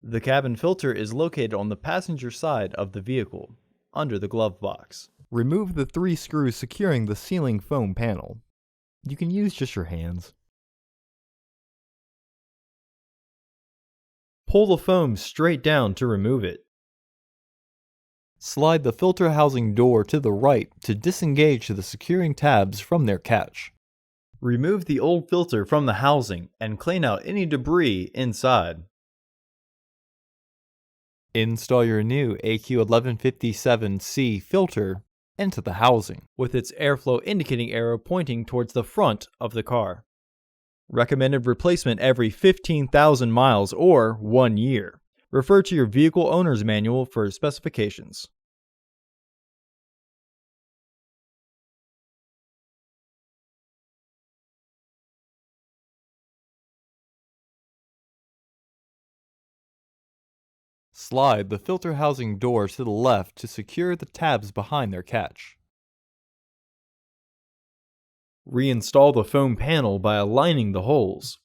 The cabin filter is located on the passenger side of the vehicle, under the glove box. Remove the 3 screws securing the sealing foam panel. You can use just your hands. Pull the foam straight down to remove it. Slide the filter housing door to the right to disengage the securing tabs from their catch. Remove the old filter from the housing and clean out any debris inside. Install your new AQ1157C filter into the housing, with its airflow indicating arrow pointing towards the front of the car. Recommended replacement every 15,000 miles or 1 year. Refer to your vehicle owner's manual for specifications. Slide the filter housing door to the left to secure the tabs behind their catch. Reinstall the foam panel by aligning the holes.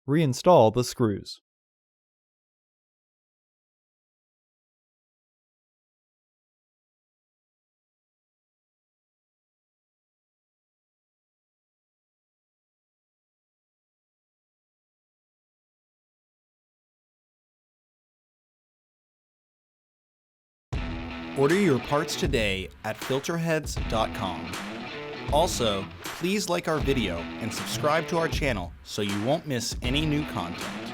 Reinstall the screws. Order your parts today at filterheads.com. Also, please like our video and subscribe to our channel so you won't miss any new content.